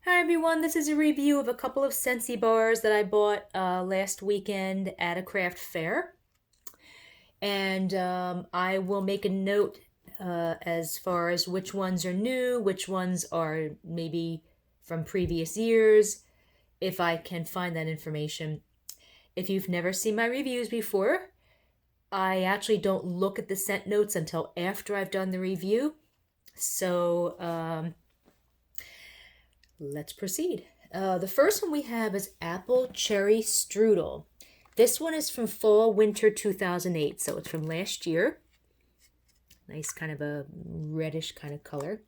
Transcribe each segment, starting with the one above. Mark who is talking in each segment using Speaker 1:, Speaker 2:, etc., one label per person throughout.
Speaker 1: Hi everyone, this is a review of a couple of Scentsy bars that I bought last weekend at a craft fair. And I will make a note as far as which ones are new, which ones are maybe from previous years, if I can find that information. If you've never seen my reviews before, I actually don't look at the scent notes until after I've done the review. So let's proceed. The first one we have is Apple Cherry Strudel. This one is from Fall Winter 2008, so it's from last year. Nice kind of a reddish kind of color.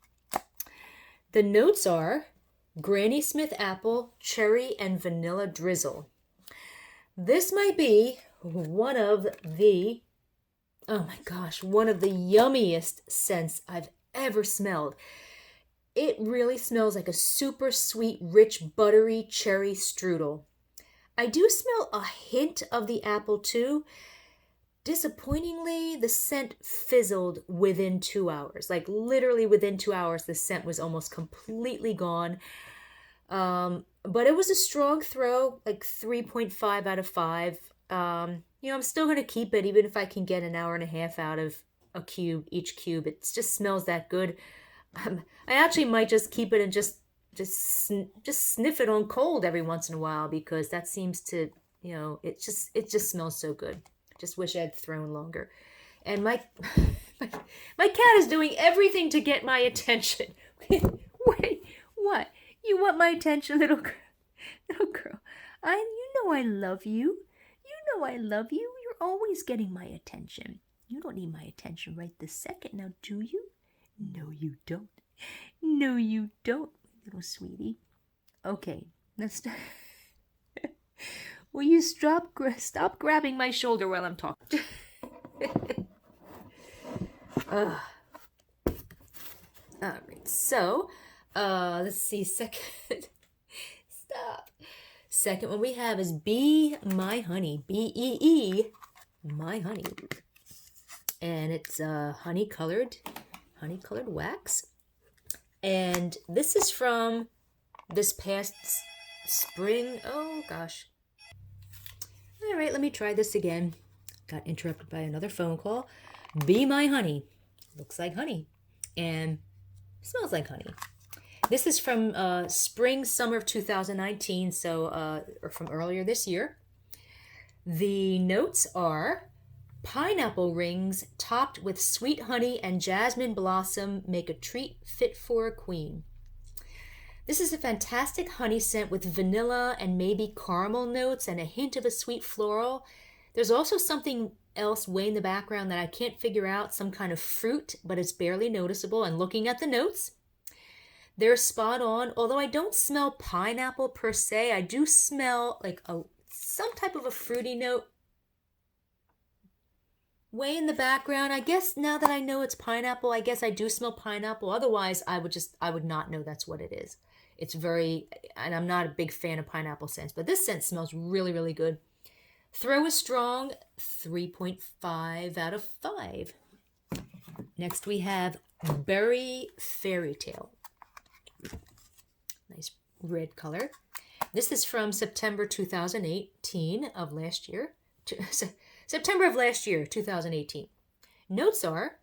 Speaker 1: The notes are Granny Smith apple, cherry, and vanilla drizzle. This might be one of the, oh my gosh, one of the yummiest scents I've ever smelled. It really smells like a super sweet, rich, buttery cherry strudel. I do smell a hint of the apple too. Disappointingly, the scent fizzled within 2 hours. Like literally within 2 hours, the scent was almost completely gone. But it was a strong throw, like 3.5 out of 5. I'm still going to keep it even if I can get an hour and a half out of a cube, each cube. It just smells that good. I actually might just keep it and just sniff it on cold every once in a while because that seems to, it just smells so good. Just wish I'd thrown longer. And my cat is doing everything to get my attention. Wait, what? You want my attention, little girl? Little girl, you know I love you. You know I love you. You're always getting my attention. You don't need my attention right this second, now do you? No, you don't. No, you don't, little sweetie. Okay, let's. Will you stop grabbing my shoulder while I'm talking? All right, so let's see. Second, stop. Second one we have is Be My Honey. BEE, My Honey, and it's honey colored wax. And this is from this past spring. Oh gosh. All right, let me try this again. Got interrupted by another phone call. Be My Honey. Looks like honey and smells like honey. This is from spring, summer of 2019, so or from earlier this year. The notes are pineapple rings topped with sweet honey and jasmine blossom make a treat fit for a queen. This is a fantastic honey scent with vanilla and maybe caramel notes and a hint of a sweet floral. There's also something else way in the background that I can't figure out, some kind of fruit, but it's barely noticeable. And looking at the notes, they're spot on. Although I don't smell pineapple per se, I do smell like some type of a fruity note way in the background. I guess now that I know it's pineapple, I guess I do smell pineapple. Otherwise, I would not know that's what it is. It's very, and I'm not a big fan of pineapple scents, but this scent smells really, really good. Throw is strong, 3.5 out of 5. Next we have Berry Fairy Tale. Nice red color. This is from September 2018 of last year. September of last year, 2018. Notes are,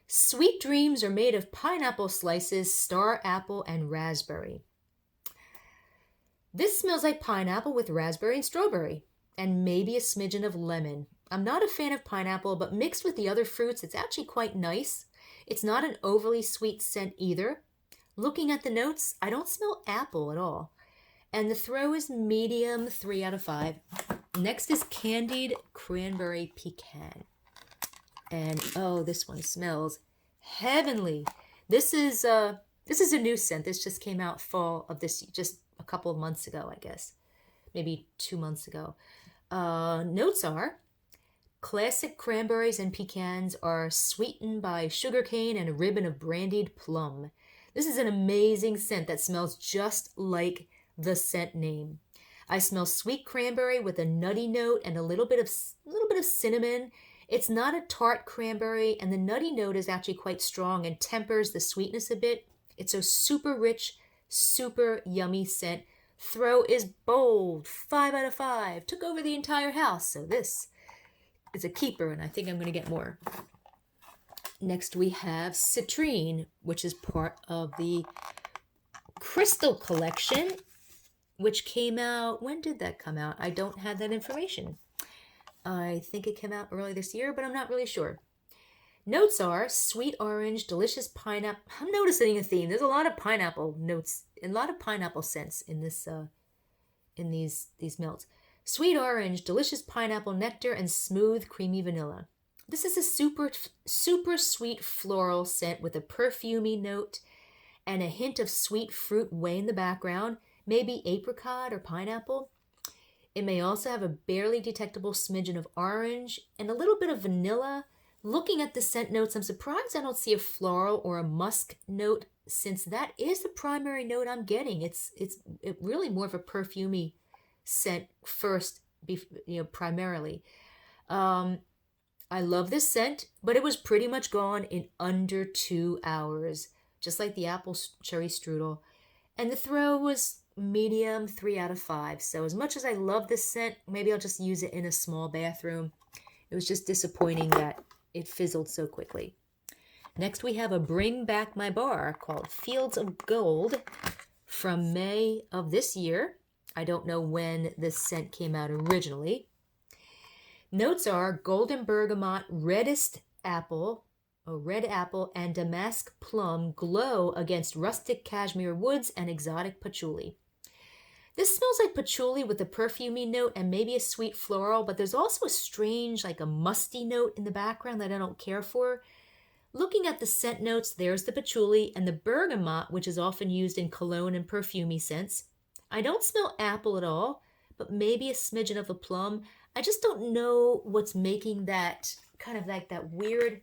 Speaker 1: sweet dreams are made of pineapple slices, star apple, and raspberry. This smells like pineapple with raspberry and strawberry, and maybe a smidgen of lemon. I'm not a fan of pineapple, but mixed with the other fruits, it's actually quite nice. It's not an overly sweet scent either. Looking at the notes, I don't smell apple at all. And the throw is medium, 3 out of 5. Next is Candied Cranberry Pecan. And oh, this one smells heavenly. This is a new scent. This just came out fall of this, just a couple of months ago, I guess. Maybe 2 months ago. Notes are, classic cranberries and pecans are sweetened by sugarcane and a ribbon of brandied plum. This is an amazing scent that smells just like the scent name. I smell sweet cranberry with a nutty note and a little bit of cinnamon. It's not a tart cranberry, and the nutty note is actually quite strong and tempers the sweetness a bit. It's a super rich, Super yummy scent. Throw is bold. 5 out of 5. Took over the entire house. So this is a keeper, and I think I'm going to get more. Next we have Citrine, which is part of the Crystal collection, which came out, when did that come out? I don't have that information. I think it came out early this year, but I'm not really sure. Notes are sweet orange, delicious pineapple. I'm noticing a theme. There's a lot of pineapple notes, a lot of pineapple scents in this, in these melts. Sweet orange, delicious pineapple nectar, and smooth, creamy vanilla. This is a super sweet floral scent with a perfumey note and a hint of sweet fruit way in the background, maybe apricot or pineapple. It may also have a barely detectable smidgen of orange and a little bit of vanilla. Looking at the scent notes, I'm surprised I don't see a floral or a musk note, since that is the primary note I'm getting. It's really more of a perfumey scent first, primarily. I love this scent, but it was pretty much gone in under 2 hours, just like the apple cherry strudel. And the throw was medium, 3 out of 5. So as much as I love this scent, maybe I'll just use it in a small bathroom. It was just disappointing that it fizzled so quickly. Next we have a Bring Back My Bar called Fields of Gold from May of this year. I don't know when this scent came out originally. Notes are golden bergamot, red apple, and damask plum glow against rustic cashmere woods and exotic patchouli. This smells like patchouli with a perfumey note and maybe a sweet floral, but there's also a strange, like a musty note in the background that I don't care for. Looking at the scent notes, there's the patchouli and the bergamot, which is often used in cologne and perfumey scents. I don't smell apple at all, but maybe a smidgen of a plum. I just don't know what's making that kind of like that weird,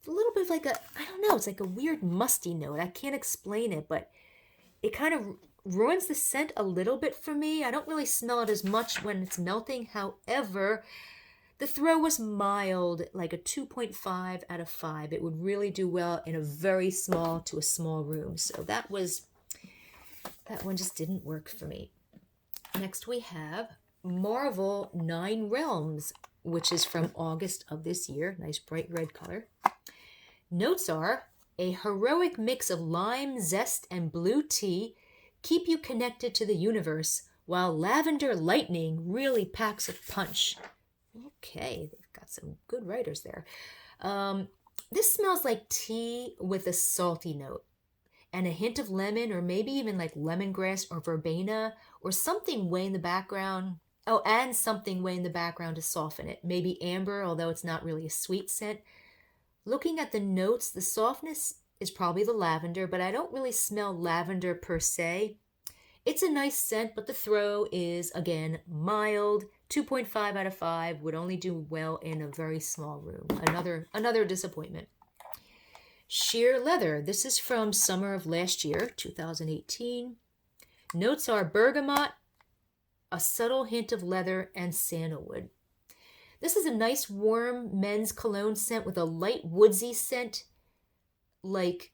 Speaker 1: a little bit like I don't know, it's like a weird musty note. I can't explain it, but it kind of ruins the scent a little bit for me. I don't really smell it as much when it's melting. However, the throw was mild, like a 2.5 out of 5. It would really do well in a very small to a small room. So that one just didn't work for me. Next we have Marvel 9 Realms, which is from August of this year. Nice bright red color. Notes are a heroic mix of lime zest and blue tea keep you connected to the universe, while lavender lightning really packs a punch. Okay, they've got some good writers there. This smells like tea with a salty note and a hint of lemon, or maybe even like lemongrass or verbena or something way in the background. Oh, and something way in the background to soften it. Maybe amber, although it's not really a sweet scent. Looking at the notes, the softness is probably the lavender, but I don't really smell lavender per se. It's a nice scent, but the throw is, again, mild. 2.5 out of 5 would only do well in a very small room. Another disappointment. Sheer Leather. This is from summer of last year, 2018. Notes are bergamot, a subtle hint of leather, and sandalwood. This is a nice warm men's cologne scent with a light woodsy scent, like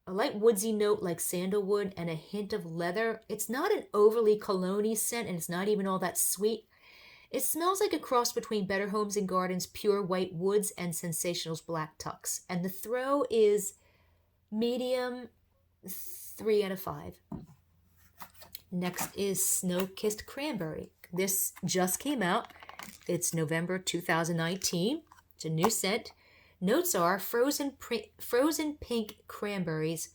Speaker 1: a light woodsy note like sandalwood and a hint of leather. It's not an overly cologne-y scent, and it's not even all that sweet. It smells like a cross between Better Homes and Gardens Pure White Woods and Sensational's Black Tux. And the throw is medium, 3 out of 5. Next is Snow-Kissed Cranberry. This just came out. It's November 2019. It's a new scent. Notes are frozen pink cranberries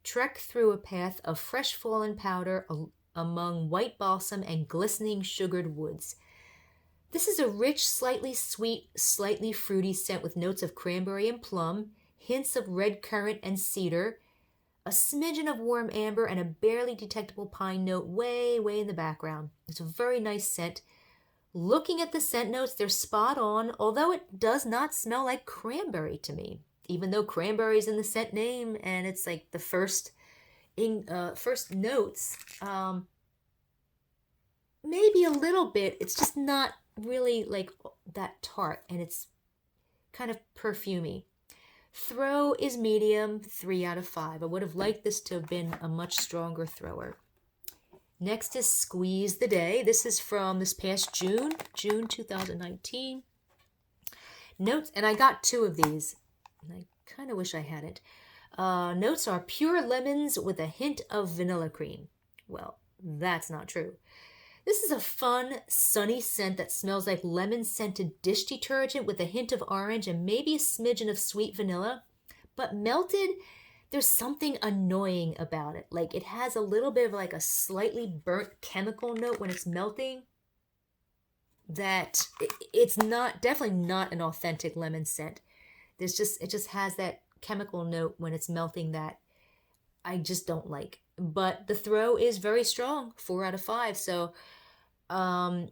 Speaker 1: trek through a path of fresh fallen powder among white balsam and glistening sugared woods. This is a rich, slightly sweet, slightly fruity scent with notes of cranberry and plum, hints of red currant and cedar, a smidgen of warm amber, and a barely detectable pine note way in the background. It's a very nice scent. Looking at the scent notes, they're spot on, although it does not smell like cranberry to me, even though cranberry is in the scent name and it's like the first notes. Maybe a little bit. It's just not really like that tart, and it's kind of perfumey. Throw is medium, 3 out of 5. I would have liked this to have been a much stronger thrower. Next is Squeeze the Day. This is from this past June 2019. Notes, and I got 2 of these, and I kind of wish I hadn't. Notes are pure lemons with a hint of vanilla cream. Well, that's not true. This is a fun, sunny scent that smells like lemon-scented dish detergent with a hint of orange and maybe a smidgen of sweet vanilla. But melted, there's something annoying about it. Like, it has a little bit of like a slightly burnt chemical note when it's melting. That it's not, definitely not an authentic lemon scent. It just has that chemical note when it's melting that I just don't like. But the throw is very strong, 4 out of 5. So I'll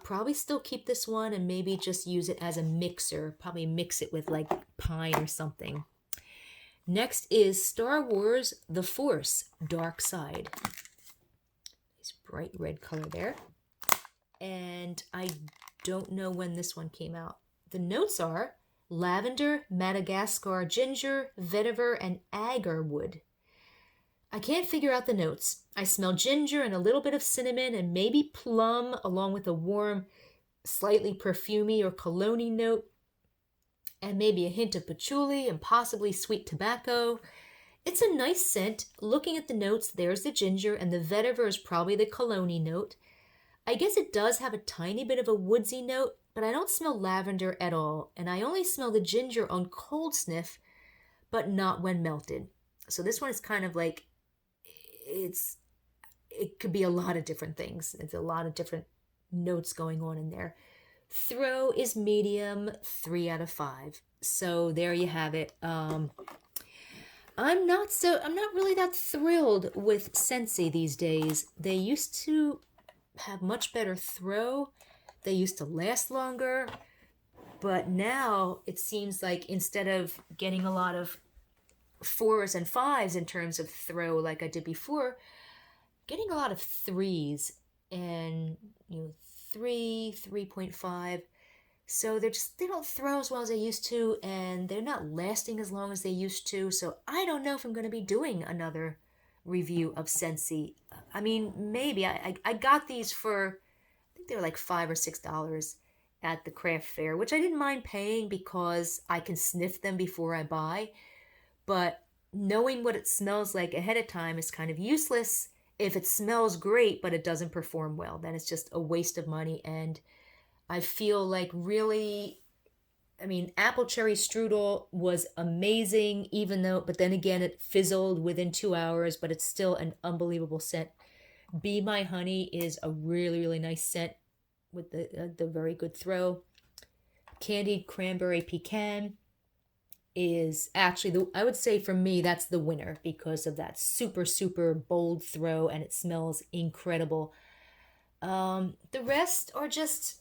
Speaker 1: probably still keep this one and maybe just use it as a mixer. Probably mix it with like pine or something. Next is Star Wars The Force, Darkside. This bright red color there. And I don't know when this one came out. The notes are lavender, Madagascar ginger, vetiver, and agarwood. I can't figure out the notes. I smell ginger and a little bit of cinnamon and maybe plum along with a warm, slightly perfumey or cologne-y note and maybe a hint of patchouli and possibly sweet tobacco. It's a nice scent. Looking at the notes, there's the ginger and the vetiver is probably the cologne-y note. I guess it does have a tiny bit of a woodsy note, but I don't smell lavender at all, and I only smell the ginger on cold sniff, but not when melted. So this one is kind of like, it could be a lot of different things. It's a lot of different notes going on in there. Throw is medium, 3 out of 5. So there you have it. I'm not really that thrilled with Scentsy these days. They used to have much better throw. They used to last longer. But now it seems like instead of getting a lot of 4s and 5s in terms of throw like I did before, getting a lot of 3s and 3, 3.5. So they don't throw as well as they used to, and they're not lasting as long as they used to. So I don't know if I'm going to be doing another review of Scentsy. I mean, maybe. I got these for, I think they were like $5 or $6 at the craft fair, which I didn't mind paying because I can sniff them before I buy. But knowing what it smells like ahead of time is kind of useless. If it smells great, but it doesn't perform well, then it's just a waste of money. And I feel like really, I mean, apple cherry strudel was amazing, but then again, it fizzled within 2 hours, but it's still an unbelievable scent. Be My Honey is a really, really nice scent with the very good throw. Candied Cranberry Pecan is actually, I would say for me, that's the winner because of that super, super bold throw, and it smells incredible. The rest are just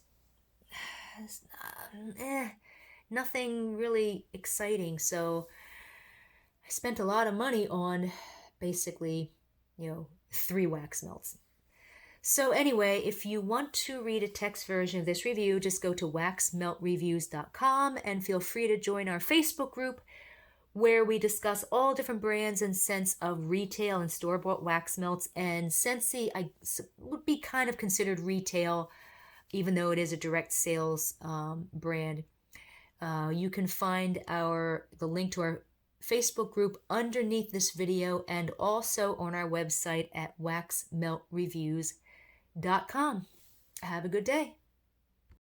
Speaker 1: nothing really exciting. So I spent a lot of money on basically, 3 wax melts. So anyway, if you want to read a text version of this review, just go to waxmeltreviews.com and feel free to join our Facebook group where we discuss all different brands and scents of retail and store-bought wax melts. And Scentsy would be kind of considered retail, even though it is a direct sales brand. You can find the link to our Facebook group underneath this video and also on our website at waxmeltreviews.com. Have a good day.